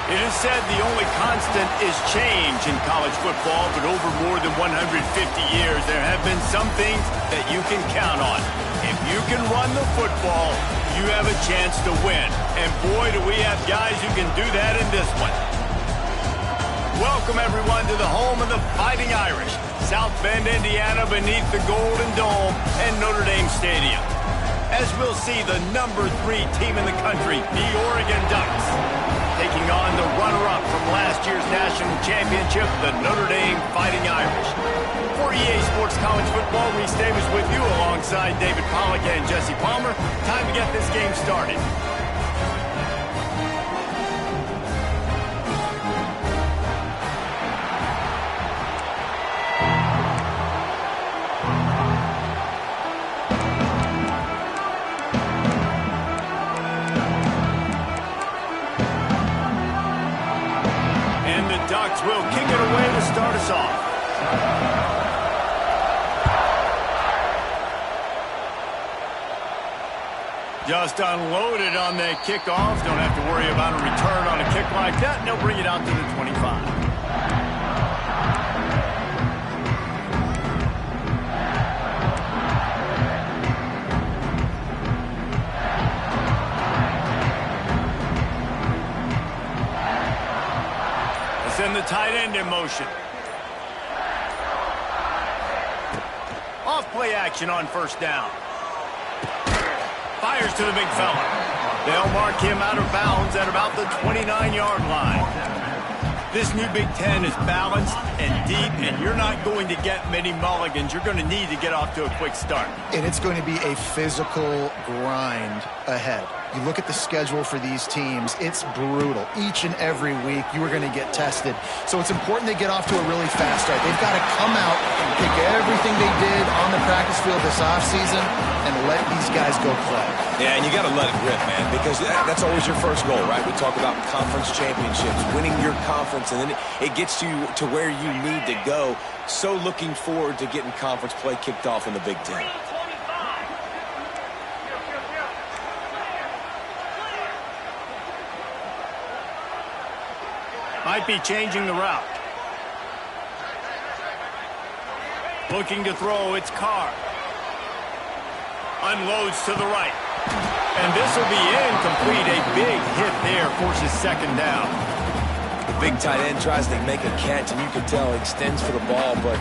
It is said the only constant is change in college football, but over more than 150 years, there have been some things that you can count on. If you can run the football, you have a chance to win. And boy, do we have guys who can do that in this one. Welcome, everyone, to the home of the Fighting Irish, South Bend, Indiana, beneath the Golden Dome and Notre Dame Stadium. As we'll see the #3 team in the country, the Oregon Ducks, taking on the runner-up from last year's national championship, the Notre Dame Fighting Irish. For EA Sports College Football, Reese Davis with you alongside David Pollack and Jesse Palmer. Time to get this game started. Ducks will kick it away to start us off. Just unloaded on that kickoff. Don't have to worry about a return on a kick like that, and they'll bring it out to the 25. Send the tight end in motion. Off play action on first down. Fires to the big fella. They'll mark him out of bounds at about the 29-yard line. This new Big Ten is balanced and deep, and you're not going to get many mulligans. You're going to need to get off to a quick start. And it's going to be a physical grind ahead. You look at the schedule for these teams, it's brutal. Each and every week, you are going to get tested. So it's important they get off to a really fast start. They've got to come out and pick everything they did on the practice field this offseason and let these guys go play. Yeah, and you got to let it rip, man, because that's always your first goal, right? We talk about conference championships, winning your conference, and then it gets you to where you need to go. So looking forward to getting conference play kicked off in the Big Ten. Might be changing the route. Looking to throw, it's Carr. Unloads to the right. And this will be incomplete. A big hit there forces second down. The big tight end tries to make a catch, and you can tell he extends for the ball, but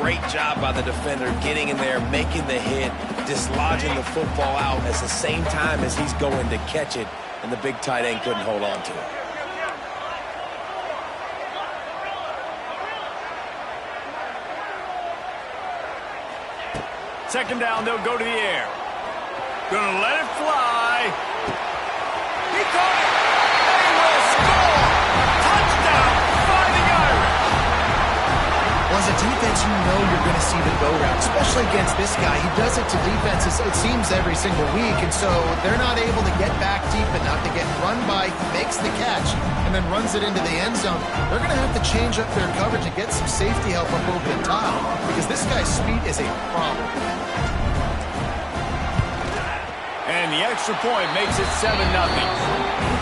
great job by the defender getting in there, making the hit, dislodging the football out at the same time as he's going to catch it, and the big tight end couldn't hold on to it. Second down, they'll go to the air. Gonna let it fly. He caught it. They will score. Touchdown, Fighting Irish. Well, as a defense, you know you're going to see the go route, especially against this guy. He does it to defenses, it seems, every single week, and so they're not able to get back deep enough to get run by. He makes the catch and then runs it into the end zone. They're going to have to change up their coverage and get some safety help up over the top because this guy's speed is a problem. And the extra point makes it 7-0.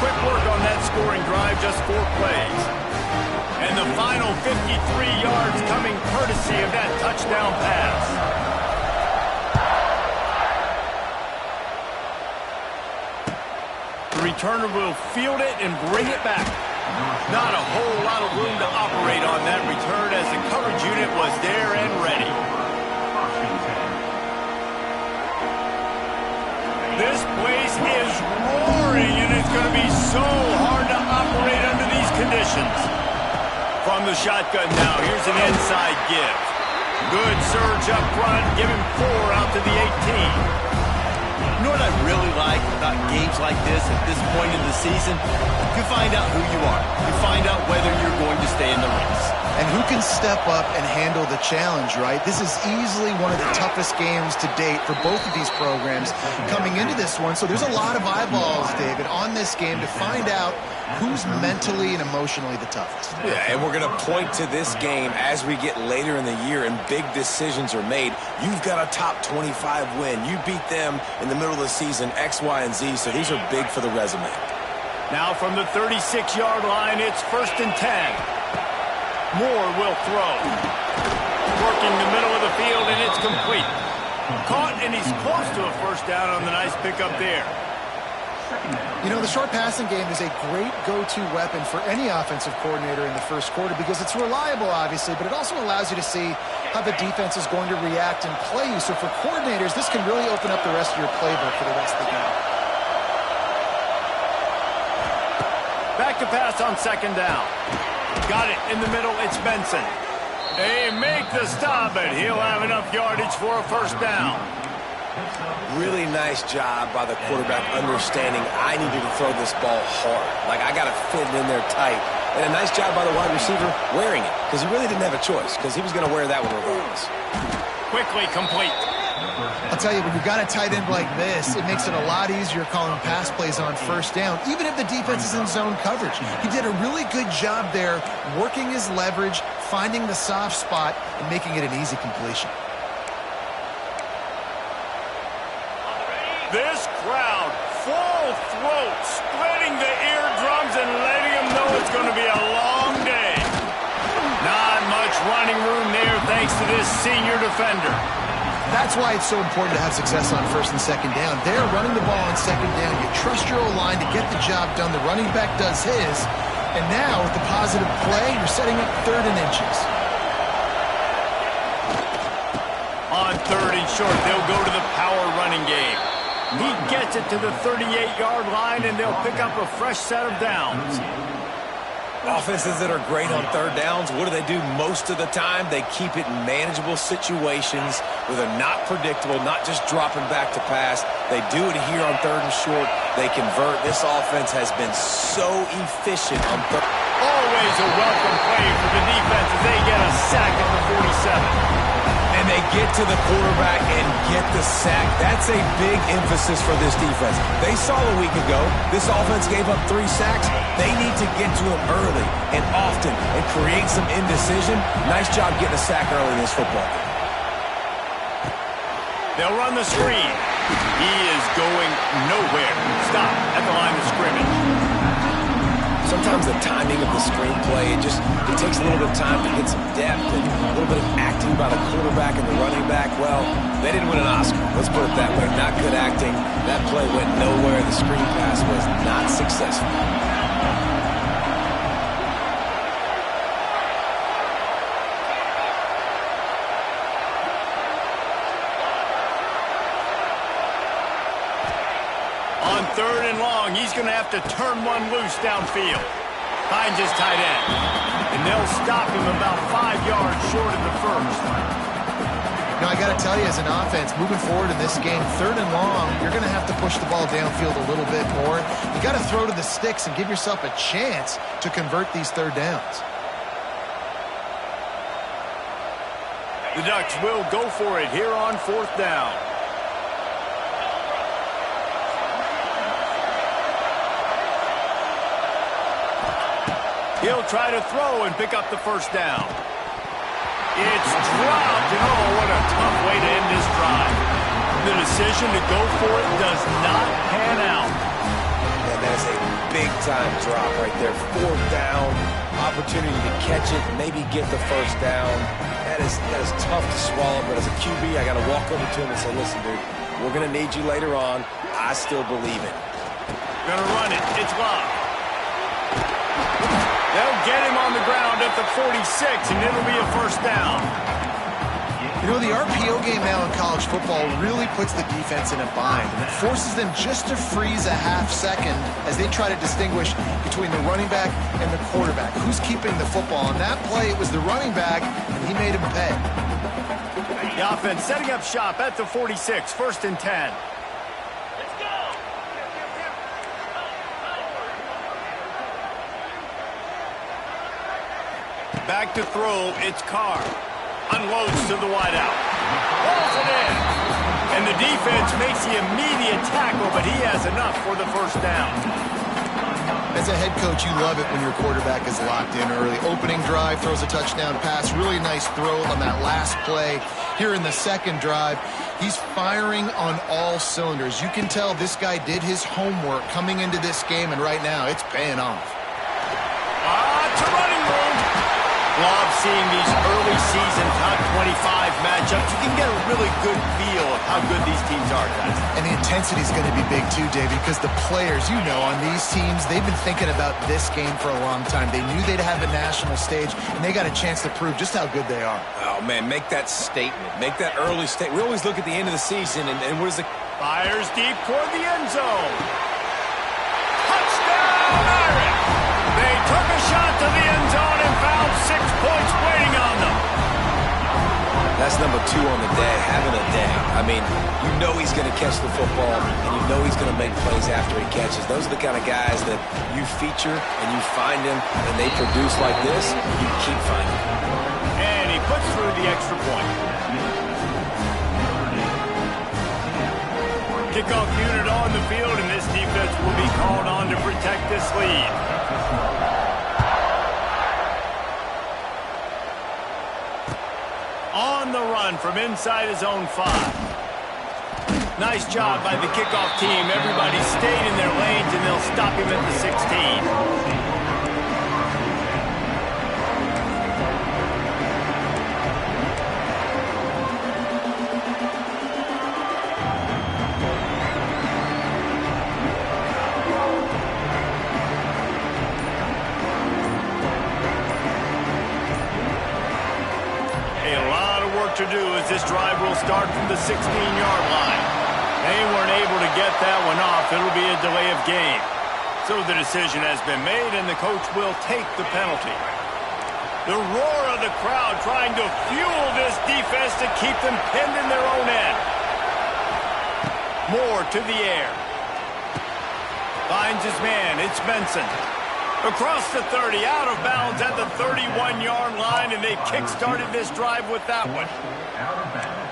Quick work on that scoring drive, just 4 plays. And the final 53 yards coming courtesy of that touchdown pass. The returner will field it and bring it back. Not a whole lot of room to operate on that return as the coverage unit was there and ready. This place is roaring, and it's going to be so hard to operate under these conditions. From the shotgun now, here's an inside give. Good surge up front, give him 4 out to the 18. You know what I really like about games like this at this point in the season? You find out who you are. You find out whether you're going to stay in the race. And who can step up and handle the challenge, right? This is easily one of the toughest games to date for both of these programs coming into this one. So there's a lot of eyeballs, David, on this game to find out who's mentally and emotionally the toughest. Yeah, and we're going to point to this game as we get later in the year and big decisions are made. You've got a top 25 win. You beat them in the middle of the season, X, Y, and Z, so these are big for the resume. Now from the 36-yard line, it's 1st and 10. Moore will throw. Working the middle of the field, and it's complete. Caught, and he's close to a first down on the nice pickup there. You know, the short passing game is a great go-to weapon for any offensive coordinator in the first quarter because it's reliable, obviously, but it also allows you to see how the defense is going to react and play you. So for coordinators, this can really open up the rest of your playbook for the rest of the game. Back to pass on 2nd down. Got it in the middle. It's Benson. They make the stop, but he'll have enough yardage for a first down. Really nice job by the quarterback understanding I needed to throw this ball hard. Like, I got to fit it in there tight. And a nice job by the wide receiver wearing it because he really didn't have a choice because he was going to wear that one regardless. Quickly complete. I'll tell you, when you've got a tight end like this, it makes it a lot easier calling pass plays on first down, even if the defense is in zone coverage. He did a really good job there working his leverage, finding the soft spot, and making it an easy completion. This crowd, full throat, splitting the eardrums and letting them know it's going to be a long day. Not much running room there thanks to this senior defender. That's why it's so important to have success on 1st and 2nd down. They're running the ball on 2nd down. You trust your O-line to get the job done. The running back does his. And now, with the positive play, you're setting up 3rd and inches. On 3rd and short, they'll go to the power running game. He gets it to the 38-yard line, and they'll pick up a fresh set of downs. Offenses that are great on 3rd downs, what do? Most of the time, they keep it in manageable situations where they're not predictable, not just dropping back to pass. They do it here on 3rd and short. They convert. This offense has been so efficient on 3rd. Always a welcome play for the defense as they get a sack at the 47. And they get to the quarterback and get the sack. That's a big emphasis for this defense. They saw a week ago this offense gave up 3 sacks. They need to get to him early and often and create some indecision. Nice job getting a sack early in this football game. They'll run the screen. He is going nowhere. Stop at the line of scrimmage. Sometimes the timing of the screenplay, it takes a little bit of time to get some depth and a little bit of acting by the quarterback and the running back. Well, they didn't win an Oscar. Let's put it that way. Not good acting. That play went nowhere. The screen pass was not successful. On 3rd and long, he's going to have to turn one loose downfield. Finds his tight end. And they'll stop him about 5 yards short of the first. Now, I got to tell you, as an offense, moving forward in this game, 3rd and long, you're going to have to push the ball downfield a little bit more. You got to throw to the sticks and give yourself a chance to convert these 3rd downs. The Ducks will go for it here on 4th down. He'll try to throw and pick up the first down. It's dropped, and oh, what a tough way to end this drive. The decision to go for it does not pan out. And that's a big-time drop right there. 4th down, opportunity to catch it, maybe get the first down. That is tough to swallow, but as a QB, I got to walk over to him and say, listen, dude, we're going to need you later on. I still believe it. Gonna run it. It's Love. They'll get him on the ground at the 46, and it'll be a first down. You know, the RPO game now in college football really puts the defense in a bind, and it forces them just to freeze a half second as they try to distinguish between the running back and the quarterback. Who's keeping the football? On that play, it was the running back, and he made him pay. The offense setting up shop at the 46, 1st and 10. Back to throw, it's Carr. Unloads to the wideout. Rolls it in. And the defense makes the immediate tackle, but he has enough for the first down. As a head coach, you love it when your quarterback is locked in early. Opening drive, throws a touchdown pass. Really nice throw on that last play. Here in the second drive, he's firing on all cylinders. You can tell this guy did his homework coming into this game, and right now it's paying off. To running room. Love seeing these early season top 25 matchups. You can get a really good feel of how good these teams are, guys. And the intensity is going to be big too, Davey, because the players, you know, on these teams, they've been thinking about this game for a long time. They knew they'd have a national stage, and they got a chance to prove just how good they are. Oh, man, make that statement. Make that early statement. We always look at the end of the season, and what is the... Fires deep toward the end zone. Touchdown, Irish! They took a shot to the end zone and found 6 points waiting on them. That's number 2 on the day, having a day. I mean, you know he's going to catch the football, and you know he's going to make plays after he catches. Those are the kind of guys that you feature and you find them, and they produce like this, you keep finding them. And he puts through the extra point. Kickoff unit on the field, and this defense will be called on to protect this lead. On the run from inside his own 5. Nice job by the kickoff team. Everybody stayed in their lanes, and they'll stop him at the 16. To do as this drive will start from the 16-yard line. They weren't able to get that one off. It'll be a delay of game. So the decision has been made, and the coach will take the penalty. The roar of the crowd trying to fuel this defense to keep them pinned in their own end. Moore to the air. Finds his man. It's Benson. Across the 30, out of bounds at the 31-yard line, and they kick-started this drive with that one.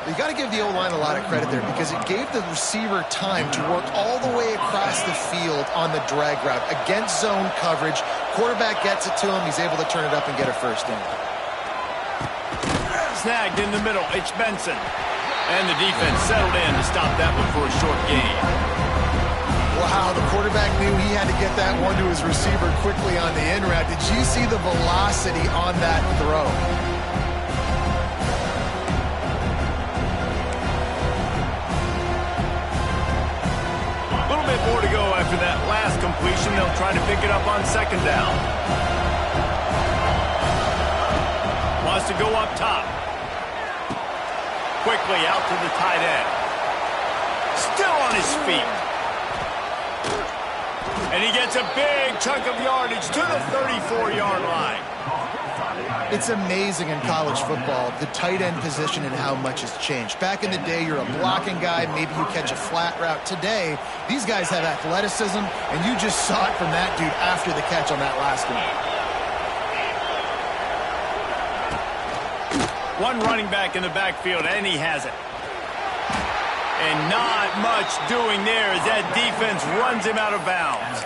You got to give the O-line a lot of credit there because it gave the receiver time to work all the way across the field on the drag route. Against zone coverage, quarterback gets it to him, he's able to turn it up and get a first down. Snagged in the middle, it's Benson. And the defense settled in to stop that one for a short gain. Wow, the quarterback knew he had to get that one to his receiver quickly on the in route. Did you see the velocity on that throw? A little bit more to go after that last completion. They'll try to pick it up on second down. Wants to go up top. Quickly out to the tight end. Still on his feet. And he gets a big chunk of yardage to the 34-yard line. It's amazing in college football, the tight end position and how much has changed. Back in the day, you're a blocking guy, maybe you catch a flat route. Today, these guys have athleticism, and you just saw it from that dude after the catch on that last one. One running back in the backfield, and he has it. And not much doing there as that defense runs him out of bounds.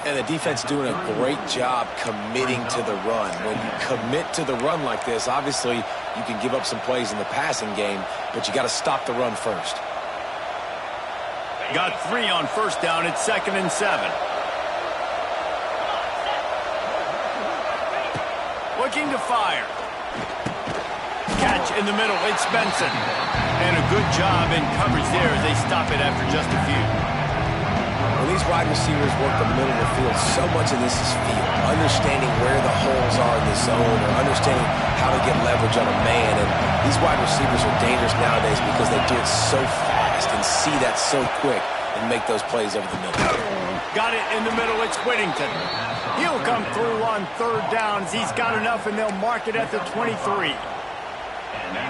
And the defense doing a great job committing to the run. When you commit to the run like this, obviously you can give up some plays in the passing game, but you got to stop the run first. Got 3 on first down. It's 2nd and 7. Looking to fire. Catch in the middle. It's Benson. And a good job in coverage there as they stop it after just a few. When these wide receivers work the middle of the field, so much of this is feel. Understanding where the holes are in the zone or understanding how to get leverage on a man. And these wide receivers are dangerous nowadays because they do it so fast and see that so quick and make those plays over the middle. Got it in the middle. It's Whittington. He'll come through on 3rd downs. He's got enough, and they'll mark it at the 23.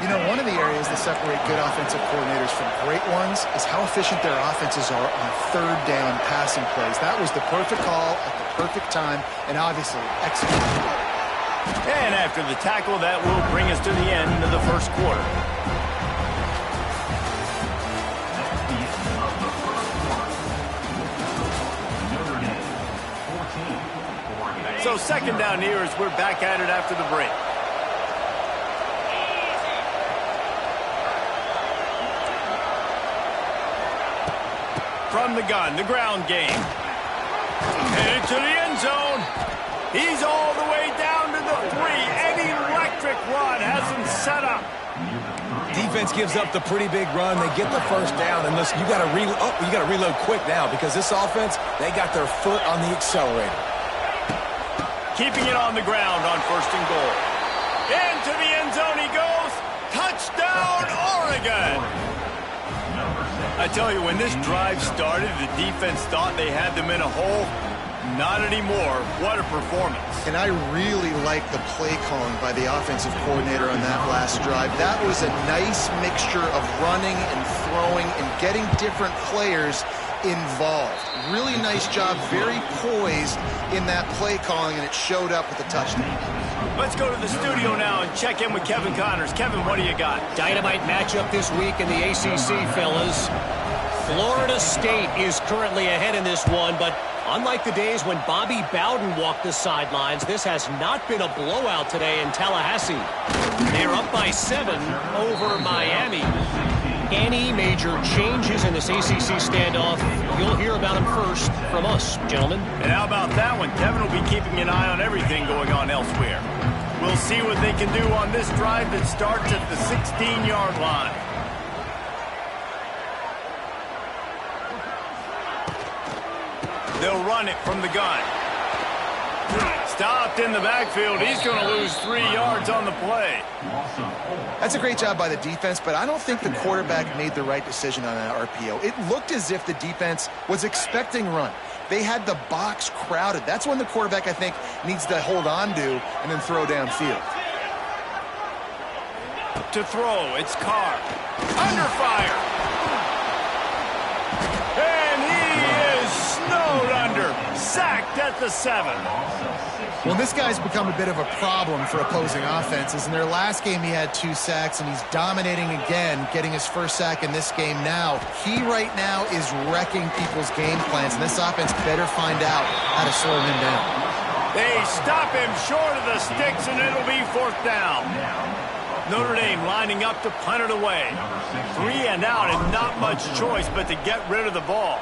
You know, one of the areas that separate good offensive coordinators from great ones is how efficient their offenses are on 3rd down passing plays. That was the perfect call at the perfect time, and obviously executed. And after the tackle, that will bring us to the end of the first quarter. Notre Dame, 14. So second down here as we're back at it after the break. From the gun, the ground game. Headed to the end zone. He's all the way down to the 3. An electric run has him set up. Defense gives up the pretty big run. They get the first down, and listen, you got to reload quick now because this offense, they got their foot on the accelerator. Keeping it on the ground on first and goal. Into the end zone he goes. Touchdown, Oregon. I tell you, when this drive started, the defense thought they had them in a hole. Not anymore. What a performance. And I really like the play calling by the offensive coordinator on that last drive. That was a nice mixture of running and throwing and getting different players involved. Really nice job, very poised in that play calling, and it showed up with a touchdown. Let's go to the studio now and check in with Kevin Connors. Kevin, what do you got? Dynamite matchup this week in the ACC, fellas. Florida State is currently ahead in this one, but unlike the days when Bobby Bowden walked the sidelines, this has not been a blowout today in Tallahassee. They're up by 7 over Miami. Any major changes in this ACC standoff, you'll hear about them first from us, gentlemen. And how about that one? Kevin will be keeping an eye on everything going on elsewhere. We'll see what they can do on this drive that starts at the 16-yard line. They'll run it from the gun. Stopped in the backfield. He's going to lose 3 yards on the play. That's a great job by the defense, but I don't think the quarterback made the right decision on that RPO. It looked as if the defense was expecting run. They had the box crowded. That's when the quarterback, I think, needs to hold on to and then throw downfield. To throw, it's Carr. Under fire. And he is snowed under. Sacked at the 7. Well, this guy's become a bit of a problem for opposing offenses. In their last game, he had 2 sacks, and he's dominating again, getting his first sack in this game now. He right now is wrecking people's game plans, and this offense better find out how to slow him down. They stop him short of the sticks, and it'll be 4th down. Notre Dame lining up to punt it away. 3 and out, and not much choice but to get rid of the ball.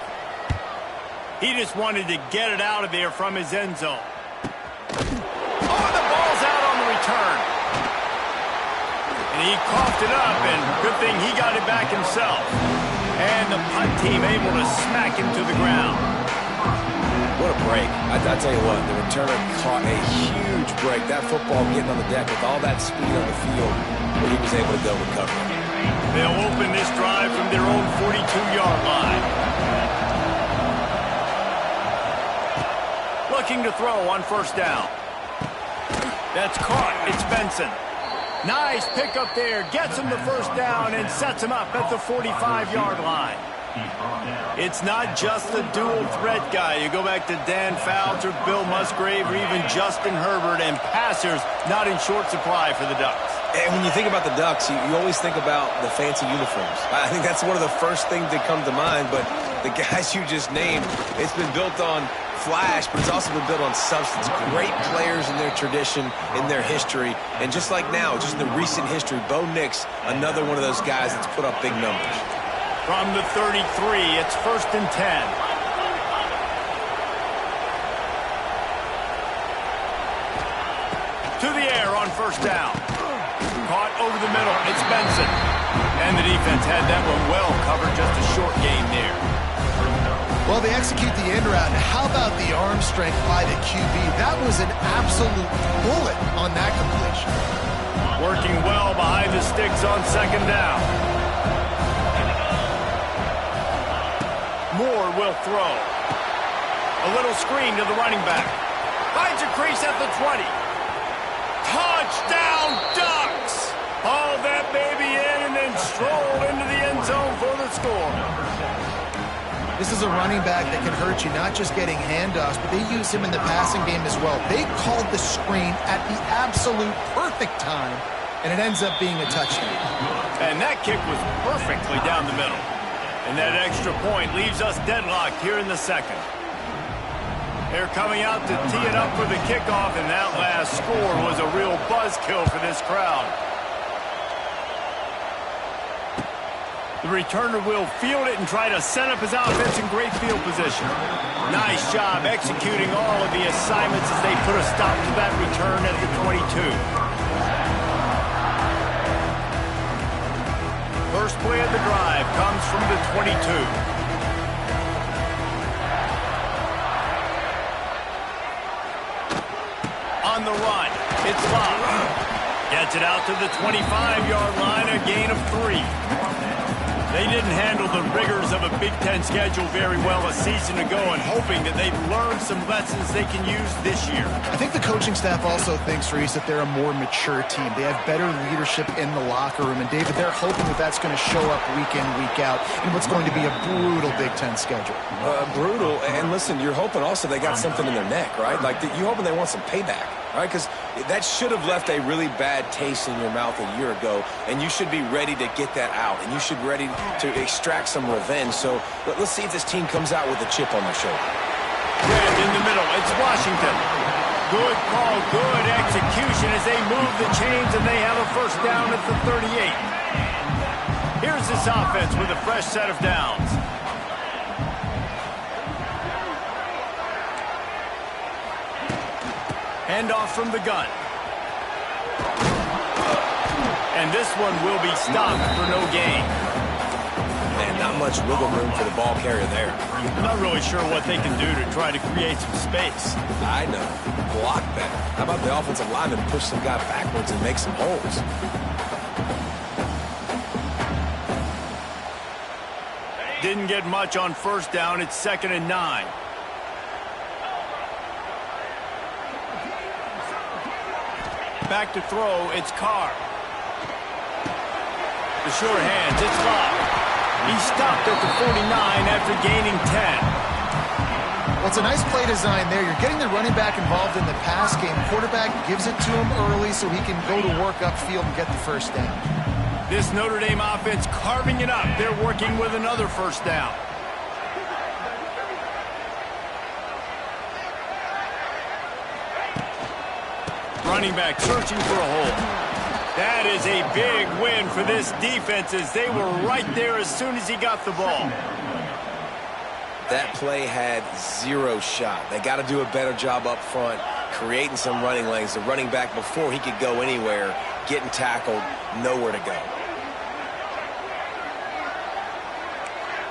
He just wanted to get it out of there from his end zone. Oh, the ball's out on the return. And he coughed it up, and good thing he got it back himself. And the punt team able to smack him to the ground. What a break. I tell you what, the returner caught a huge break. That football getting on the deck with all that speed on the field, but he was able to go recover. They'll open this drive from their own 42-yard line. Looking to throw on first down. That's caught. It's Benson. Nice pickup there. Gets him the first down and sets him up at the 45-yard line. It's not just the dual threat guy. You go back to Dan Fouts or Bill Musgrave or even Justin Herbert, and passers not in short supply for the Ducks. And when you think about the Ducks, you always think about the fancy uniforms. I think that's one of the first things that come to mind, but the guys you just named, it's been built on flash, but it's also been built on substance. Great players in their tradition, in their history, and just like now, just in the recent history, Bo Nix, another one of those guys that's put up big numbers. From the 33, it's 1st and 10. To the air on first down. Caught over the middle. It's Benson. And the defense had that one well covered. Just a short gain there. Well, they execute the end route. How about the arm strength by the QB? That was an absolute bullet on that completion. Working well behind the sticks on second down. Moore will throw. A little screen to the running back. Finds a crease at the 20. Touchdown, Ducks! Hauled that baby in and then strolled into the end zone for the score. This is a running back that can hurt you, not just getting handoffs, but they use him in the passing game as well. They called the screen at the absolute perfect time, and it ends up being a touchdown. And that kick was perfectly down the middle. And that extra point leaves us deadlocked here in the second. They're coming out to tee it up for the kickoff, and that last score was a real buzzkill for this crowd. The returner will field it and try to set up his offense in great field position. Nice job executing all of the assignments as they put a stop to that return at the 22. First play of the drive comes from the 22. On the run, it's Love. Gets it out to the 25-yard line, a gain of 3. They didn't handle the rigors of a Big Ten schedule very well a season ago, and hoping that they've learned some lessons they can use this year. I think the coaching staff also thinks, Reese, that they're a more mature team. They have better leadership in the locker room, and David, they're hoping that that's going to show up week in, week out in what's going to be a brutal Big Ten schedule. Brutal, and listen, you're hoping also they got something in their neck, right? Like, you're hoping they want some payback, right? Because that should have left a really bad taste in your mouth a year ago, and you should be ready to get that out, and you should be ready to extract some revenge. So let's see if this team comes out with a chip on their shoulder. Red in the middle, it's Washington. Good call, good execution as they move the chains, and they have a first down at the 38. Here's this offense with a fresh set of downs. Handoff from the gun. And this one will be stopped for no gain. Man, not much wiggle room for the ball carrier there. I'm not really sure what they can do to try to create some space. I know. Block better. How about the offensive lineman push some guy backwards and make some holes? Didn't get much on first down. It's 2nd and 9. Back to throw, it's Carr. The sure hands, it's Love. He stopped at the 49 after gaining 10. Well, it's a nice play design there. You're getting the running back involved in the pass game. Quarterback gives it to him early so he can go to work upfield and get the first down. This Notre Dame offense carving it up. They're working with another first down. Running back searching for a hole. That is a big win for this defense as they were right there as soon as he got the ball. That play had zero shot. They got to do a better job up front, creating some running lanes. The running back, before he could go anywhere, getting tackled, nowhere to go.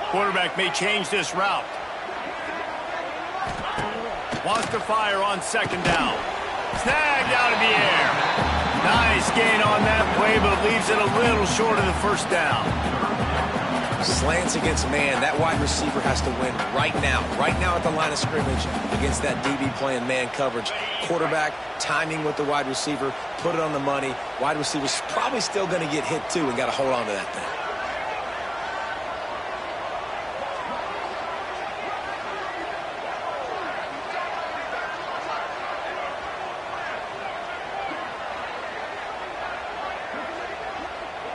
Quarterback may change this route. Wants to fire on 2nd down. Snagged out of the air. Nice gain on that play, but leaves it a little short of the first down. Slants against man. That wide receiver has to win right now at the line of scrimmage against that DB playing man coverage. Quarterback, timing with the wide receiver, put it on the money. Wide receiver's probably still going to get hit too and got to hold on to that thing.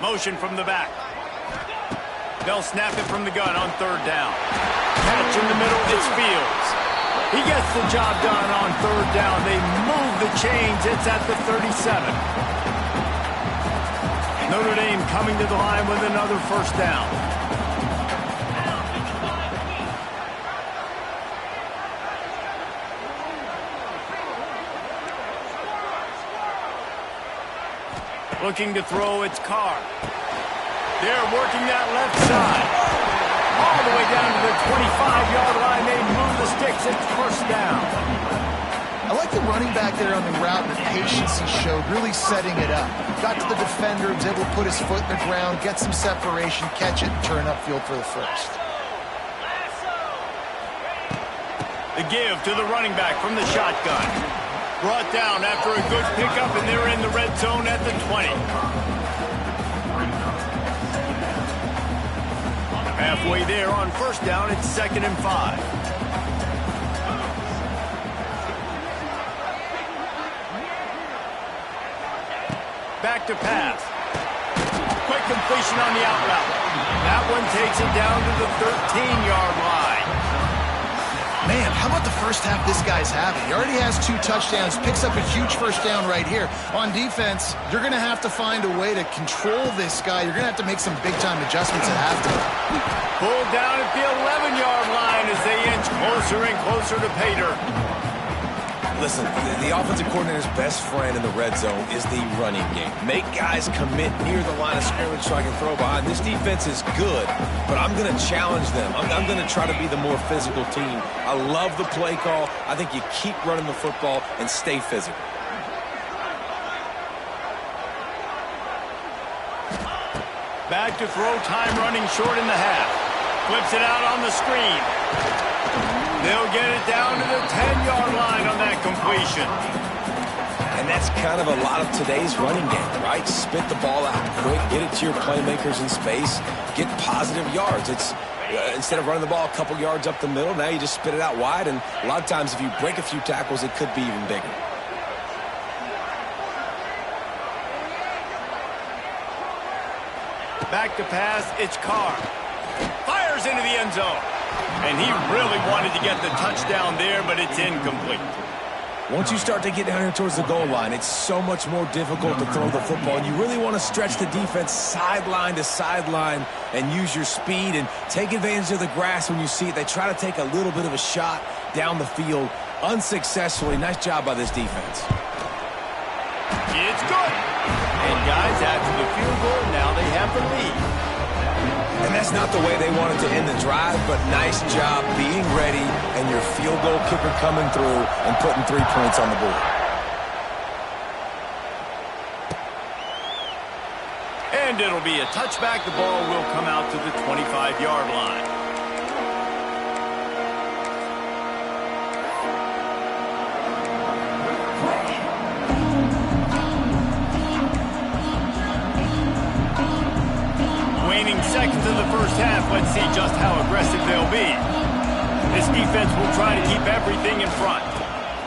Motion from the back. They'll snap it from the gun on 3rd down. Catch in the middle, it's Fields. He gets the job done on 3rd down. They move the chains. It's at the 37. Notre Dame coming to the line with another first down. Looking to throw, it's Carr. They're working that left side. All the way down to the 25-yard line. They move the sticks. It's first down. I like the running back there on the route and the patience he showed, really setting it up. Got to the defender, was able to put his foot in the ground, get some separation, catch it, and turn upfield for the first. The give to the running back from the shotgun. Brought down after a good pickup, and they're in the red zone at the 20. Halfway there on first down, it's 2nd and 5. Back to pass. Quick completion on the out route. That one takes it down to the 13-yard line. Man, how about the first half this guy's having? He already has 2 touchdowns, picks up a huge first down right here. On defense, you're going to have to find a way to control this guy. You're going to have to make some big-time adjustments at halftime. Pulled down at the 11-yard line as they inch closer and closer to pay dirt. Listen, the offensive coordinator's best friend in the red zone is the running game. Make guys commit near the line of scrimmage so I can throw behind. This defense is good, but I'm going to challenge them. I'm going to try to be the more physical team. I love the play call. I think you keep running the football and stay physical. Back to throw, time running short in the half. Flips it out on the screen. They'll get it down to the 10-yard line on that completion. And that's kind of a lot of today's running game, right? Spit the ball out quick, get it to your playmakers in space, get positive yards. It's instead of running the ball a couple yards up the middle, now you just spit it out wide, and a lot of times if you break a few tackles, it could be even bigger. Back to pass, it's Carr. Fires into the end zone. And he really wanted to get the touchdown there, but it's incomplete. Once you start to get down here towards the goal line, it's so much more difficult to throw the football. And you really want to stretch the defense sideline to sideline and use your speed and take advantage of the grass when you see it. They try to take a little bit of a shot down the field unsuccessfully. Nice job by this defense. It's good. And guys, after the field goal, now they have the lead. And that's not the way they wanted to end the drive, but nice job being ready and your field goal kicker coming through and putting 3 points on the board. And it'll be a touchback. The ball will come out to the 25-yard line. Seconds in the first half. Let's see just how aggressive they'll be. This defense will try to keep everything in front.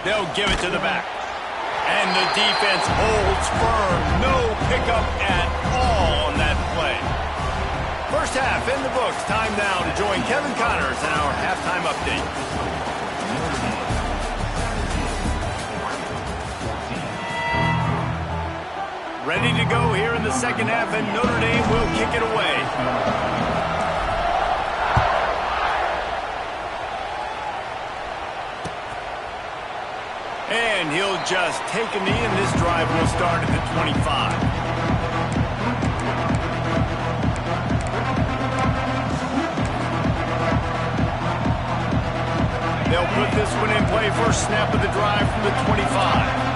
They'll give it to the back. And the defense holds firm. No pickup at all on that play. First half in the books. Time now to join Kevin Connors in our halftime update. Ready to go here in the second half, and Notre Dame will kick it away. And he'll just take a knee, and this drive will start at the 25. They'll put this one in play. First snap of the drive from the 25.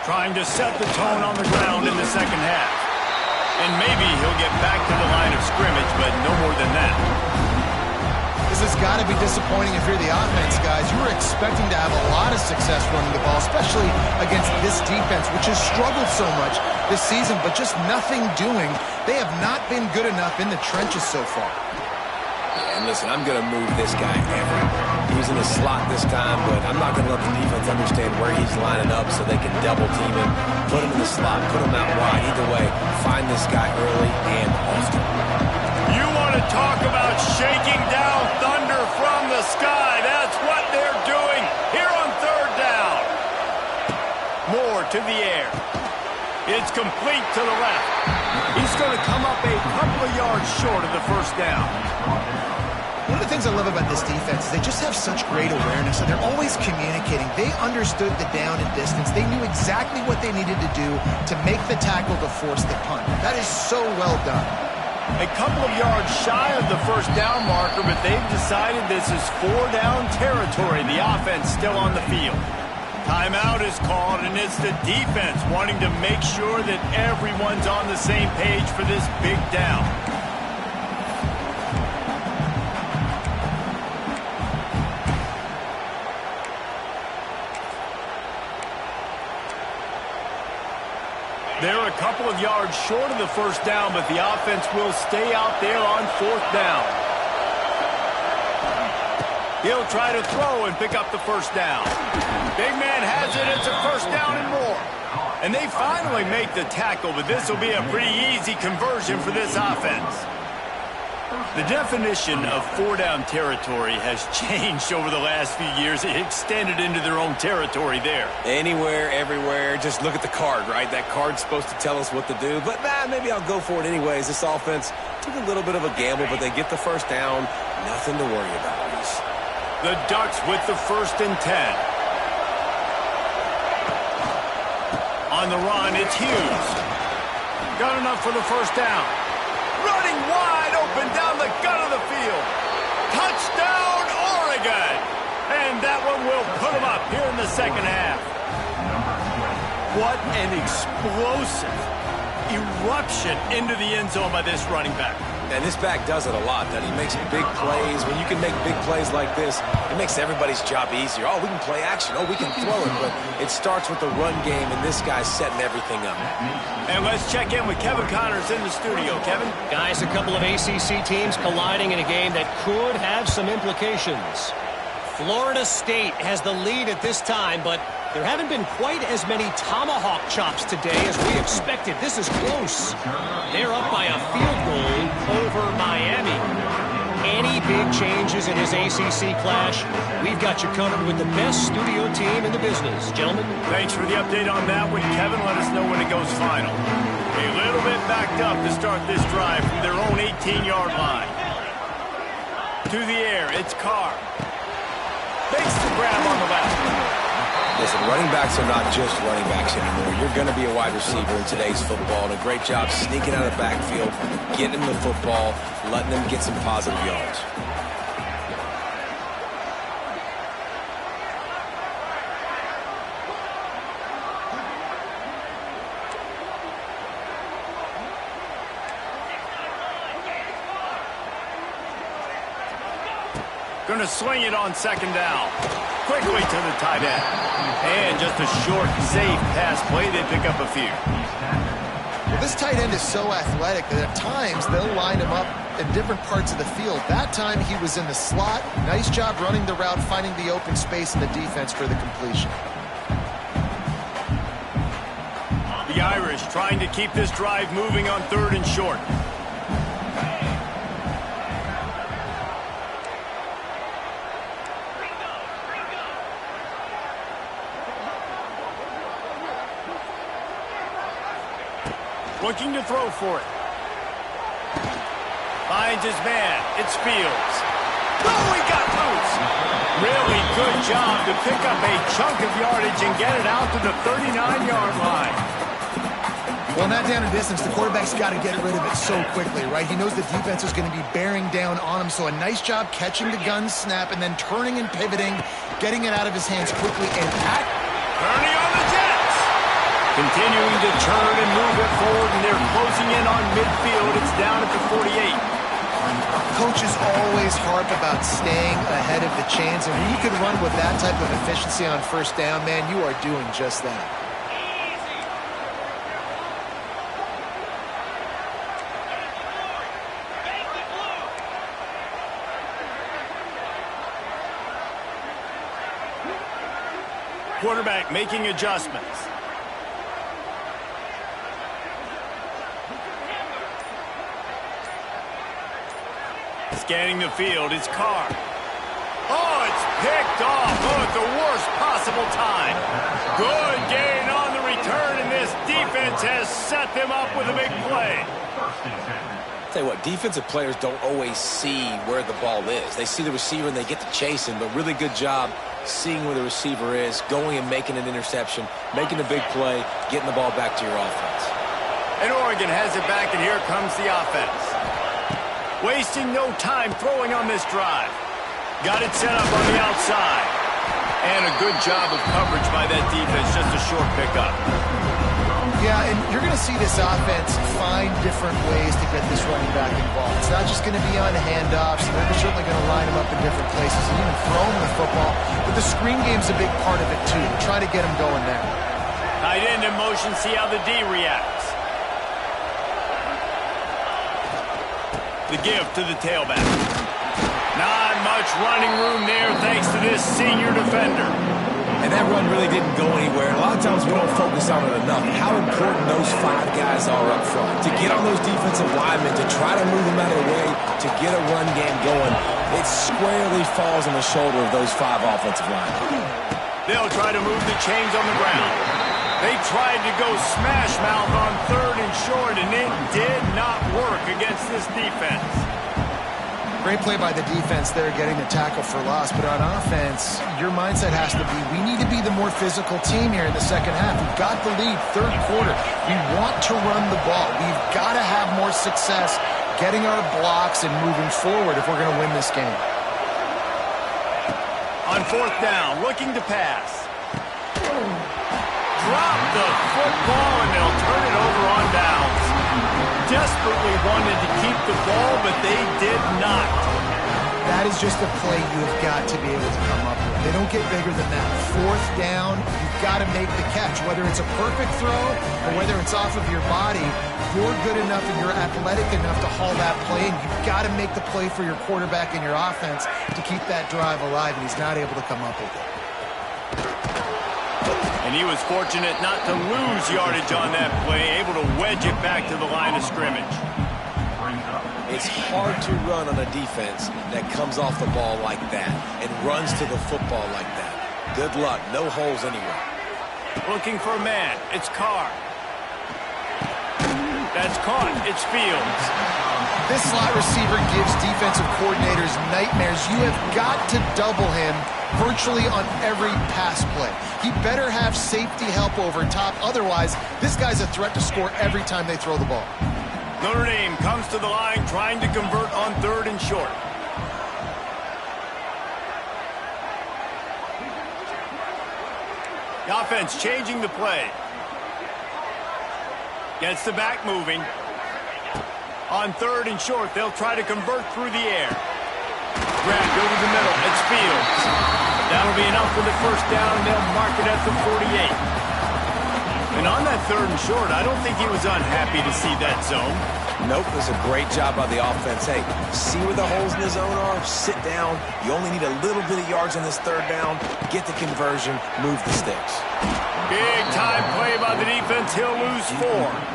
Trying to set the tone on the ground in the second half. And maybe he'll get back to the line of scrimmage, but no more than that. This has got to be disappointing if you're the offense, guys. You were expecting to have a lot of success running the ball, especially against this defense, which has struggled so much this season, but just nothing doing. They have not been good enough in the trenches so far. And listen, I'm going to move this guy everywhere. He's in the slot this time, but I'm not going to let the defense understand where he's lining up so they can double team him, put him in the slot, put him out wide. Either way, find this guy early and often. You want to talk about shaking down thunder from the sky. That's what they're doing here on third down. Moore to the air. It's complete to the left. He's going to come up a couple of yards short of the first down. One of the things I love about this defense is they just have such great awareness, and they're always communicating. They understood the down and distance. They knew exactly what they needed to do to make the tackle to force the punt. That is so well done. A couple of yards shy of the first down marker, but they've decided this is 4-down territory. The offense still on the field. Timeout is called, and it's the defense wanting to make sure that everyone's on the same page for this big down. They're a couple of yards short of the first down, but the offense will stay out there on fourth down. He'll try to throw and pick up the first down. Big man has it. It's a first down and more. And they finally make the tackle, but this will be a pretty easy conversion for this offense. The definition of four-down territory has changed over the last few years. It extended into their own territory there. Anywhere, everywhere. Just look at the card, right? That card's supposed to tell us what to do. But, maybe I'll go for it anyways. This offense took a little bit of a gamble, but they get the first down. Nothing to worry about, Reese. The Ducks with the 1st and 10. On the run, it's Hughes. Got enough for the first down. Running wide open down the gut of the field. Touchdown, Oregon! And that one will put them up here in the second half. What an explosive eruption into the end zone by this running back. And this back does it a lot, that he makes big plays. When you can make big plays like this, it makes everybody's job easier. Oh, we can play action. Oh, we can throw it. But it starts with the run game, and this guy's setting everything up. And let's check in with Kevin Connors in the studio. Kevin? Guys, a couple of ACC teams colliding in a game that could have some implications. Florida State has the lead at this time, but there haven't been quite as many tomahawk chops today as we expected. This is close. They're up by a field goal over Miami. Any big changes in this ACC clash, we've got you covered with the best studio team in the business. Gentlemen. Thanks for the update on that one, Kevin. Let us know when it goes final. A little bit backed up to start this drive from their own 18-yard line. To the air, it's Carr. Makes the grab on the left. Listen, running backs are not just running backs anymore. You're going to be a wide receiver in today's football, and a great job sneaking out of the backfield, getting them the football, letting them get some positive yards. Going to swing it on 2nd down. Quickly to the tight end. And just a short, safe pass play. They pick up a few. Well, this tight end is so athletic that at times they'll line him up in different parts of the field. That time he was in the slot. Nice job running the route, finding the open space in the defense for the completion. The Irish trying to keep this drive moving on 3rd and short. Looking to throw for it. Finds his man. It's Fields. Oh, he got loose. Really good job to pick up a chunk of yardage and get it out to the 39-yard line. Well, not down in distance, the quarterback's got to get rid of it so quickly, right? He knows the defense is going to be bearing down on him, so a nice job catching the gun snap and then turning and pivoting, getting it out of his hands quickly, and Kearney on the Jets. Continuing to turn and move it forward, and they're closing in on midfield. It's down at the 48. Coaches always harp about staying ahead of the chains, and when you can run with that type of efficiency on 1st down, man, you are doing just that. Quarterback making adjustments. Scanning the field, it's Carr. Oh, it's picked off. Oh, at the worst possible time. Good gain on the return, and this defense has set them up with a big play. Tell you what, defensive players don't always see where the ball is. They see the receiver and they get to chase him, but really good job seeing where the receiver is, going and making an interception, making a big play, getting the ball back to your offense. And Oregon has it back, and here comes the offense. Wasting no time throwing on this drive. Got it set up on the outside. And a good job of coverage by that defense, just a short pickup. Yeah, and you're going to see this offense find different ways to get this running back involved. It's not just going to be on handoffs. They're certainly going to line him up in different places and even throw him the football. But the screen game's a big part of it, too. Try to get him going there. Tight end in motion, see how the D reacts. The give to the tailback. Not much running room there thanks to this senior defender. And that run really didn't go anywhere. A lot of times we don't focus on it enough. How important those 5 guys are up front. To get on those defensive linemen, to try to move them out of the way, to to get a run game going, it squarely falls on the shoulder of those 5 offensive linemen. They'll try to move the chains on the ground. They tried to go smash mouth on 3rd and short, and it did not work against this defense. Great play by the defense there, getting the tackle for loss. But on offense, your mindset has to be, we need to be the more physical team here in the second half. We've got the lead, 3rd quarter. We want to run the ball. We've got to have more success getting our blocks and moving forward if we're going to win this game. On 4th down, looking to pass. Drop the football, and they'll turn it over on downs. Desperately wanted to keep the ball, but they did not. That is just a play you have got to be able to come up with. They don't get bigger than that. 4th down, you've got to make the catch. Whether it's a perfect throw or whether it's off of your body, you're good enough and you're athletic enough to haul that play, and you've got to make the play for your quarterback and your offense to keep that drive alive, and he's not able to come up with it. And he was fortunate not to lose yardage on that play, able to wedge it back to the line of scrimmage. It's hard to run on a defense that comes off the ball like that and runs to the football like that. Good luck. No holes anywhere. Looking for a man. It's Carr. That's caught. It's Fields. This slot receiver gives defensive coordinators nightmares. You have got to double him virtually on every pass play. He better have safety help over top. Otherwise, this guy's a threat to score every time they throw the ball. Notre Dame comes to the line trying to convert on 3rd and short. The offense changing the play. Gets the back moving. On 3rd and short, they'll try to convert through the air. Grabbed over the middle. It's Fields. That'll be enough for the 1st down, and they'll mark it at the 48. And on that 3rd and short, I don't think he was unhappy to see that zone. Nope, it was a great job by the offense. Hey, see where the holes in the zone are? Sit down. You only need a little bit of yards on this 3rd down. Get the conversion. Move the sticks. Big time play by the defense. He'll lose 4.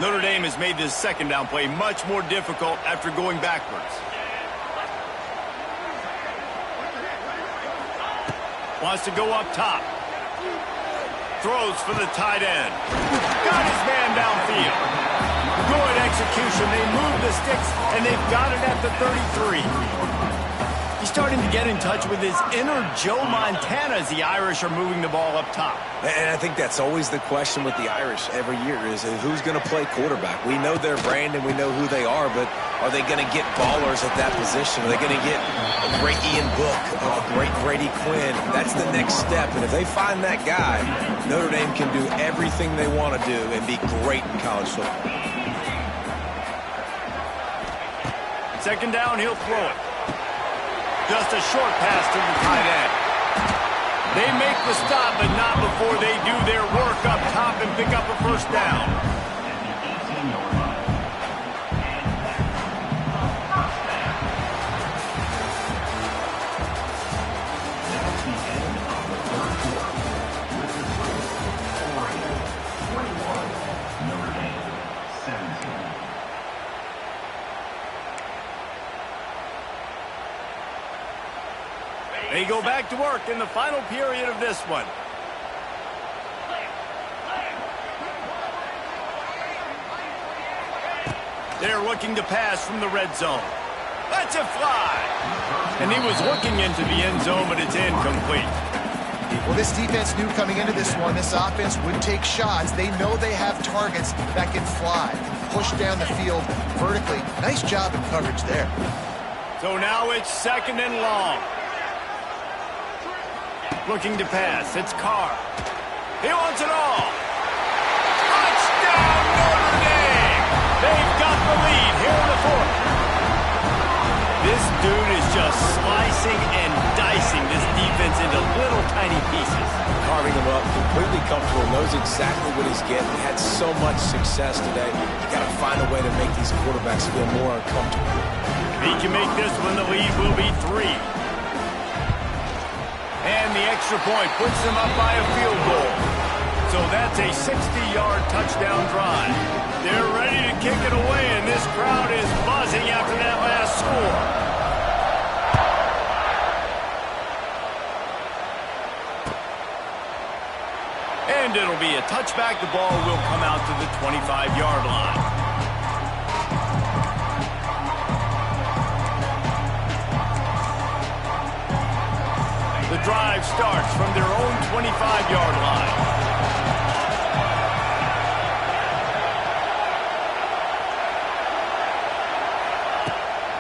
Notre Dame has made this 2nd down play much more difficult after going backwards. Wants to go up top. Throws for the tight end. Got his man downfield. Good execution. They move the sticks, and they've got it at the 33. He's starting to get in touch with his inner Joe Montana as the Irish are moving the ball up top. And I think that's always the question with the Irish every year is who's going to play quarterback. We know their brand and we know who they are, but are they going to get ballers at that position? Are they going to get a great Ian Book, a great Brady Quinn? That's the next step. And if they find that guy, Notre Dame can do everything they want to do and be great in college football. 2nd down, he'll throw it. Just a short pass to the tight end. They make the stop, but not before they do their work up top and pick up a 1st down. They go back to work in the final period of this one. They're looking to pass from the red zone. Let's it fly. And he was looking into the end zone, but it's incomplete. Well, this defense knew coming into this one, this offense would take shots. They know they have targets that can fly, push down the field vertically. Nice job in coverage there. So now it's 2nd and long. Looking to pass. It's Carr. He wants it all. Touchdown, Notre Dame! They've got the lead here in the 4th. This dude is just slicing and dicing this defense into little tiny pieces. Carving them up, completely comfortable, knows exactly what he's getting. Had so much success today. You got to find a way to make these quarterbacks feel more uncomfortable. If he can make this one, the lead will be 3. And the extra point puts them up by a field goal. So that's a 60-yard touchdown drive. They're ready It'll be a touchback. The ball will come out to the 25-yard line. The drive starts from their own 25-yard line.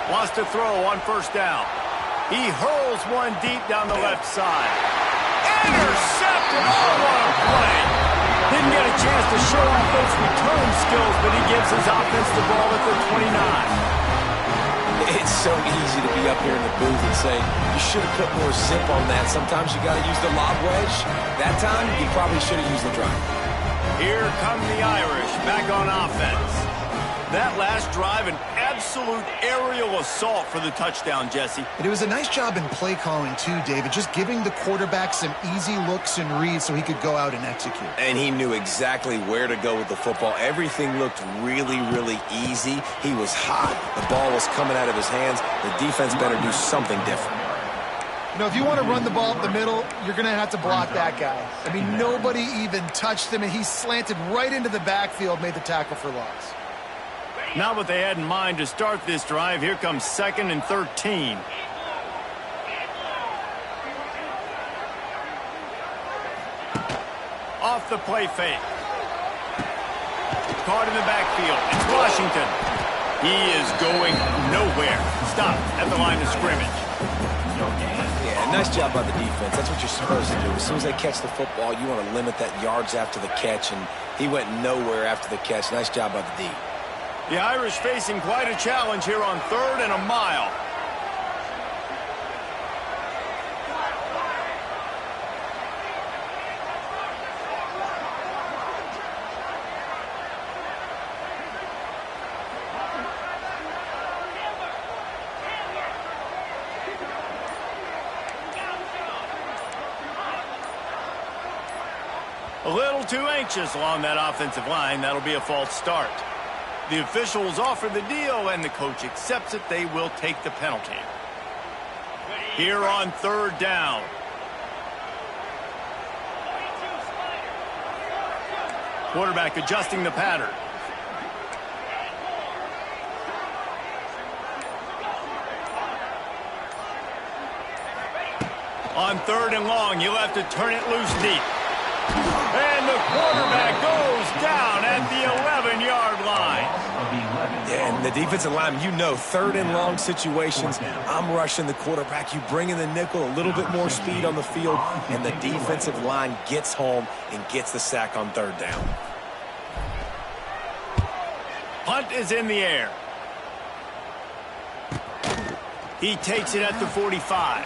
Wants to throw on first down. He hurls one deep down the left side. Intercepted! Oh, what a play! Didn't get a chance to show off those return skills, but he gives his offense the ball at the 29. It's so easy to be up here in the booth and say, you should have put more zip on that. Sometimes you got to use the lob wedge. That time, you probably should have used the drive. Here come the Irish back on offense. That last drive, an absolute aerial assault for the touchdown, Jesse. And it was a nice job in play calling, too, David, just giving the quarterback some easy looks and reads so he could go out and execute. And he knew exactly where to go with the football. Everything looked really, really easy. He was hot. The ball was coming out of his hands. The defense better do something different. You know, if you want to run the ball up the middle, you're going to have to block that guy. I mean, nobody even touched him, and he slanted right into the backfield, made the tackle for loss. Not what they had in mind to start this drive. Here comes 2nd and 13. Off the play fake. Caught in the backfield. It's Washington. He is going nowhere. Stop at the line of scrimmage. Yeah, nice job by the defense. That's what you're supposed to do. As soon as they catch the football, you want to limit that yards after the catch, and he went nowhere after the catch. Nice job by the D. The Irish facing quite a challenge here on 3rd and a mile. A little too anxious along that offensive line. That'll be a false start. The officials offer the deal, and the coach accepts it. They will take the penalty. Here on 3rd down. Quarterback adjusting the pattern. On 3rd and long, you'll have to turn it loose deep. And the quarterback goes down at the 11-yard line. Yeah, and the defensive line, you know, 3rd and long situations, I'm rushing the quarterback. You bring in the nickel, a little bit more speed on the field, and the defensive line gets home and gets the sack on 3rd down. Punt is in the air. He takes it at the 45.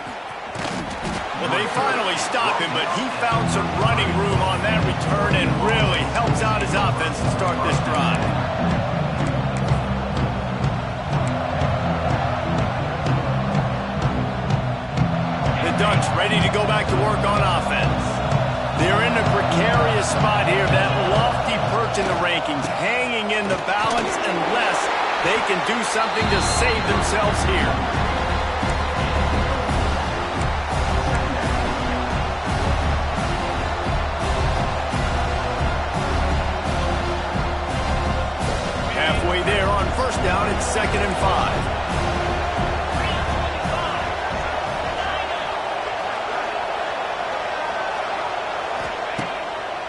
Well, they finally stop him, but he found some running room on that return and really helps out his offense to start this drive. The Ducks ready to go back to work on offense. They're in a precarious spot here, that lofty perch in the rankings, hanging in the balance unless they can do something to save themselves here. Halfway there on 1st down, it's 2nd and 5.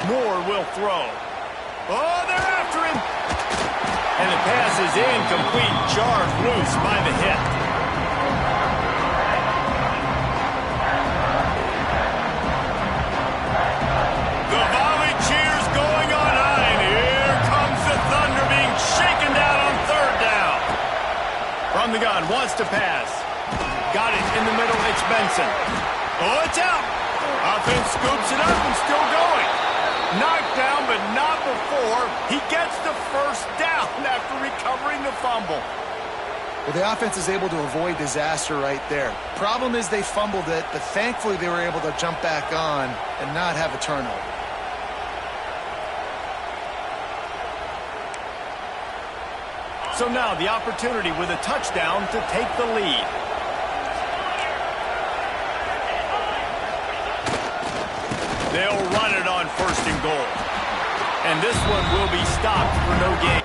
Moore will throw. Oh, they're after him. And the pass is incomplete, jarred loose by the hit. The volley cheers going on high, and here comes the Thunder being shaken down on 3rd down. From the gun, wants to pass. Got it in the middle, it's Benson. Oh, it's out. Offense scoops it up and still going. Knocked down, but not before he gets the 1st down after recovering the fumble. Well, the offense is able to avoid disaster right there. Problem is they fumbled it, but thankfully they were able to jump back on and not have a turnover. So now the opportunity with a touchdown to take the lead. They'll run it on first and goal. And this one will be stopped for no gain.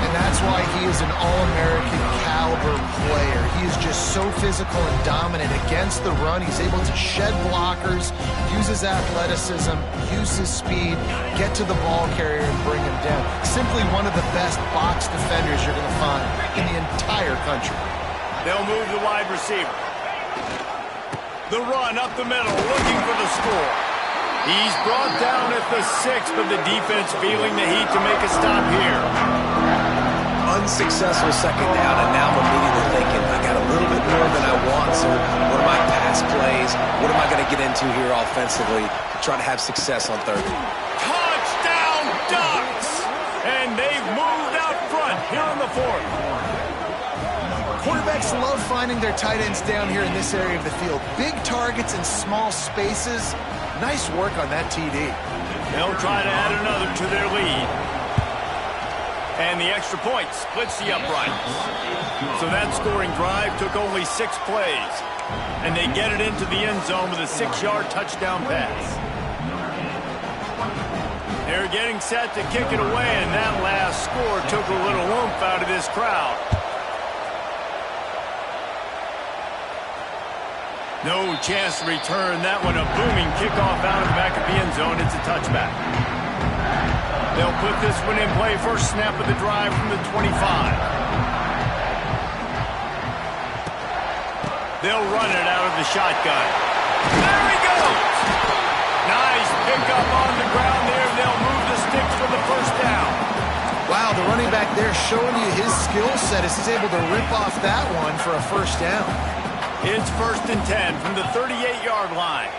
That's why he is an All-American caliber player. He is just so physical and dominant against the run. He's able to shed blockers, use his athleticism, use his speed, get to the ball carrier and bring him down. Simply one of the best box defenders you're going to find in the entire country. They'll move the wide receiver. The run up the middle, looking for the score. He's brought down at the 6, but the defense feeling the heat to make a stop here. Unsuccessful second down, and now I'm immediately thinking, I got a little bit more than I want, so what are my pass plays? What am I going to get into here offensively to try to have success on third? Touchdown, Ducks! And they've moved out front here in the fourth. Quarterbacks love finding their tight ends down here in this area of the field. Big targets in small spaces. Nice work on that TD. They'll try to add another to their lead. And the extra point splits the uprights. So that scoring drive took only 6 plays. And they get it into the end zone with a 6-yard touchdown pass. They're getting set to kick it away, and that last score took a little oomph out of this crowd. No chance to return that one. A booming kickoff out of the back of the end zone. It's a touchback. They'll put this one in play. First snap of the drive from the 25. They'll run it out of the shotgun. There he goes! Nice pickup on the ground there. They'll move the sticks for the first down. Wow, the running back there showing you his skill set as he's able to rip off that one for a first down. It's 1st and 10 from the 38-yard line.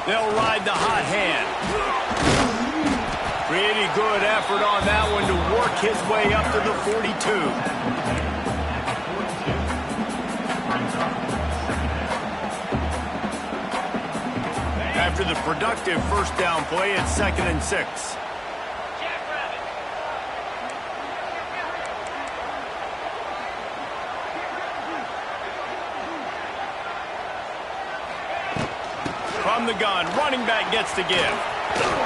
They'll ride the hot hand. Pretty good effort on that one to work his way up to the 42. After the productive first down play, it's 2nd and 6. From the gun, running back gets to give.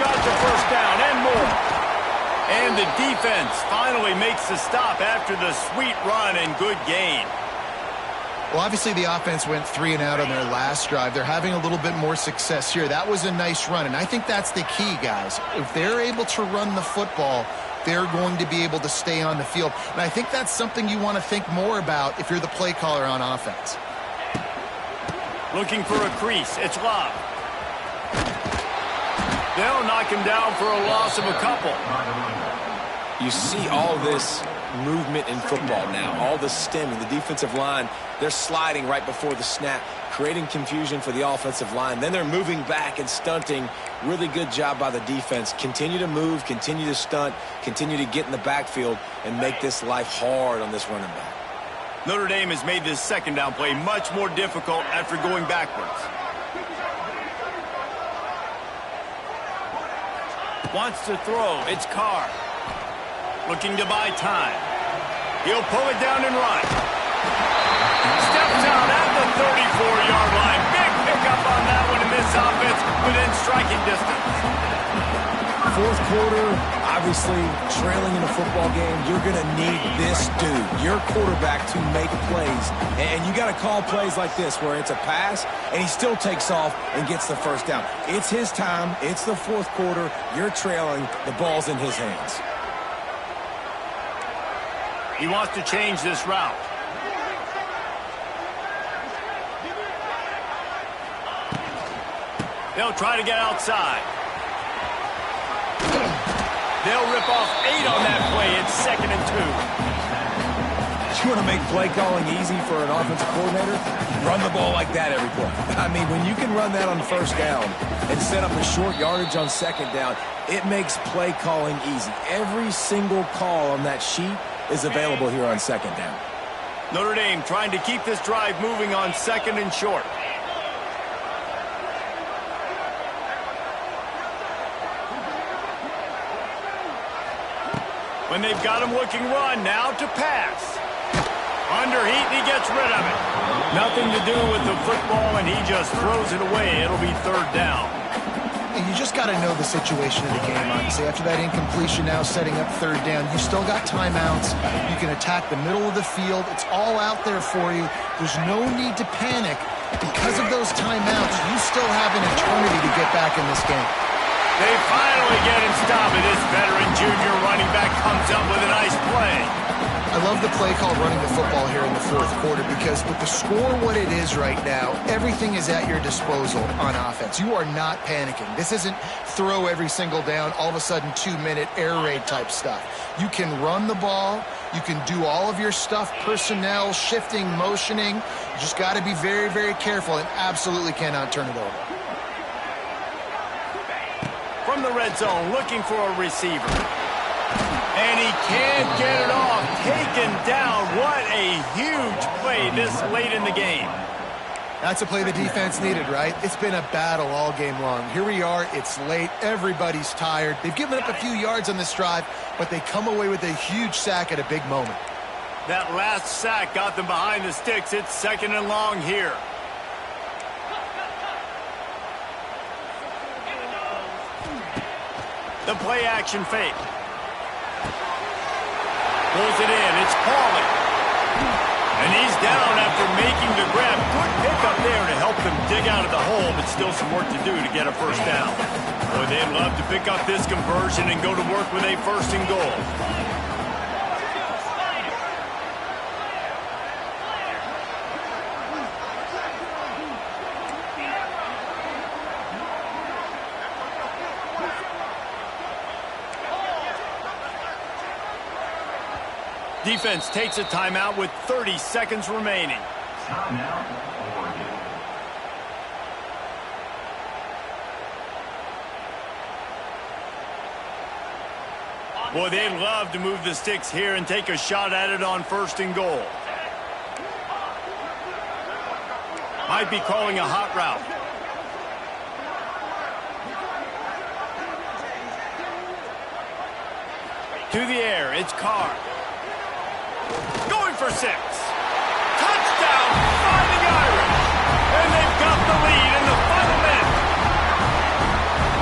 Got the first down and more. And the defense finally makes the stop after the sweet run and good gain. Well, obviously the offense went 3 and out on their last drive. They're having a little bit more success here. That was a nice run, and I think that's the key, guys. If they're able to run the football, they're going to be able to stay on the field. And I think that's something you want to think more about if you're the play caller on offense. Looking for a crease. It's Love. They'll knock him down for a loss of a couple. You see all this movement in football now, all the stemming, the defensive line, they're sliding right before the snap, creating confusion for the offensive line. Then they're moving back and stunting. Really good job by the defense. Continue to move, continue to stunt, continue to get in the backfield and make this life hard on this running back. Notre Dame has made this second down play much more difficult after going backwards. Wants to throw. It's Carr. Looking to buy time. He'll pull it down and run. Steps out at the 34-yard line. Big pickup on that one in this offense within striking distance. Fourth quarter, I Obviously, trailing in a football game, you're going to need this dude, your quarterback, to make plays. And you got to call plays like this where it's a pass and he still takes off and gets the first down. It's his time. It's the fourth quarter. You're trailing. The ball's in his hands. He wants to change this route. They'll try to get outside. They'll rip off 8 on that play. It's 2nd and 2. You want to make play calling easy for an offensive coordinator? Run the ball like that every play. I mean, when you can run that on first down and set up a short yardage on second down, it makes play calling easy. Every single call on that sheet is available here on second down. Notre Dame trying to keep this drive moving on 2nd and short. When they've got him looking run, now to pass. Under heat, and he gets rid of it. Nothing to do with the football, and he just throws it away. It'll be 3rd down. You just got to know the situation of the game, honestly. After that incompletion, now setting up 3rd down, you still got timeouts. You can attack the middle of the field. It's all out there for you. There's no need to panic. Because of those timeouts, you still have an eternity to get back in this game. They finally get him stopped, and this veteran junior running back comes up with a nice play. I love the play call running the football here in the 4th quarter because with the score what it is right now, everything is at your disposal on offense. You are not panicking. This isn't throw every single down, all of a sudden 2-minute air raid type stuff. You can run the ball. You can do all of your stuff, personnel, shifting, motioning. You just got to be very, very careful and absolutely cannot turn it over. From the red zone, looking for a receiver. And he can't get it off. Taken down. What a huge play this late in the game. That's a play the defense needed, right? It's been a battle all game long. Here we are. It's late. Everybody's tired. They've given up a few yards on this drive, but they come away with a huge sack at a big moment. That last sack got them behind the sticks. It's 2nd and long here. The play action fake. Pulls it in. It's Pauly. And he's down after making the grab. Good pickup there to help them dig out of the hole, but still some work to do to get a first down. Boy, they'd love to pick up this conversion and go to work with a 1st and goal. Defense takes a timeout with 30 seconds remaining. Boy, they'd love to move the sticks here and take a shot at it on 1st and goal. Might be calling a hot route. To the air, it's Carr. Going for 6. Touchdown, Fighting Irish. And they've got the lead in the final minute.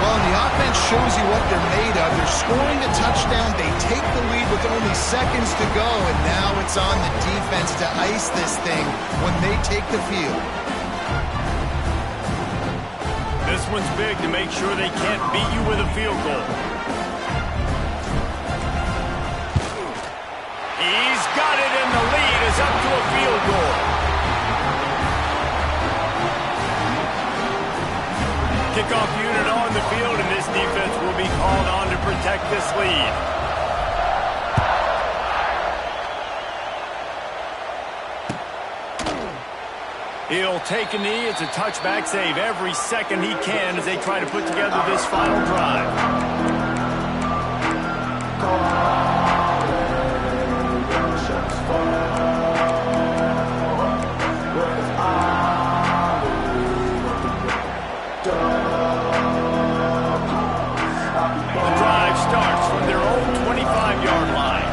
Well, the offense shows you what they're made of. They're scoring a touchdown. They take the lead with only seconds to go, and now it's on the defense to ice this thing when they take the field. This one's big to make sure they can't beat you with a field goal. He's got it, and the lead is up to a field goal. Kickoff unit on the field, and this defense will be called on to protect this lead. He'll take a knee. It's a touchback save every second he can as they try to put together this final drive. Starts from their own 25-yard line.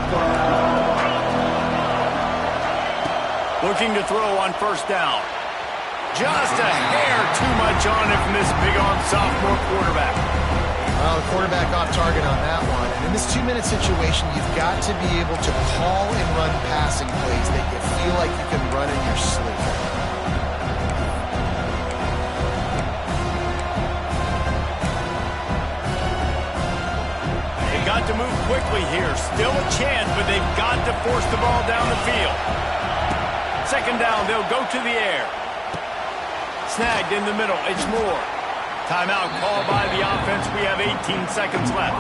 Looking to throw on 1st down. Just a hair too much on it from this big-armed sophomore quarterback. Well, the quarterback off target on that one. And in this 2-minute situation, you've got to be able to call and run passing plays that you feel like you can run in your sleep. They've got to move quickly here. Still a chance, but they've got to force the ball down the field. Second down, they'll go to the air. Snagged in the middle. It's Moore. Timeout called by the offense. We have 18 seconds left.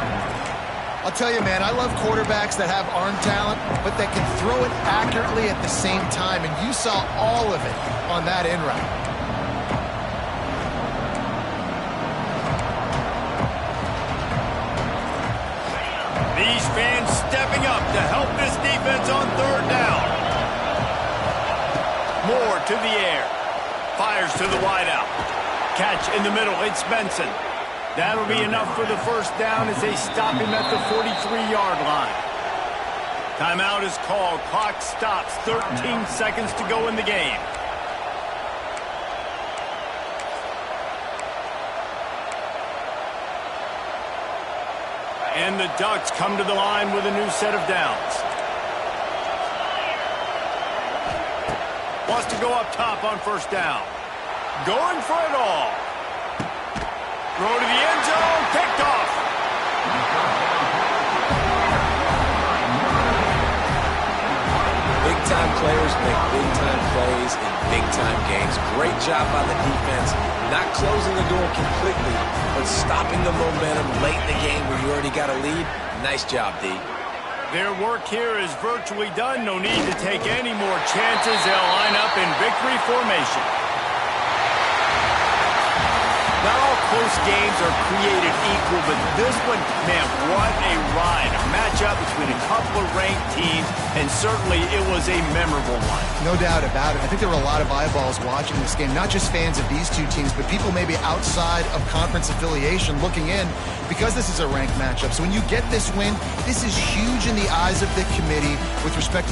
I'll tell you, man, I love quarterbacks that have arm talent, but that can throw it accurately at the same time, and you saw all of it on that in route. These fans stepping up to help this defense on third down. Moore to the air. Fires to the wideout. Catch in the middle. It's Benson. That'll be enough for the first down as they stop him at the 43-yard line. Timeout is called. Clock stops. 13 seconds to go in the game. And the Ducks come to the line with a new set of downs. Wants to go up top on first down. Going for it all. Throw to the end zone. Picked off. Big-time players make big-time plays in big-time games. Great job by the defense. Not closing the door completely, but stopping the momentum late in the game where you already got a lead. Nice job, D. Their work here is virtually done. No need to take any more chances. They'll line up in victory formation. Not all close games are created equal, but this one, man, what a ride. A matchup between a couple of ranked teams, and certainly it was a memorable one. No doubt about it. I think there were a lot of eyeballs watching this game, not just fans of these two teams, but people maybe outside of conference affiliation looking in because this is a ranked matchup. So when you get this win, this is huge in the eyes of the committee with respect to the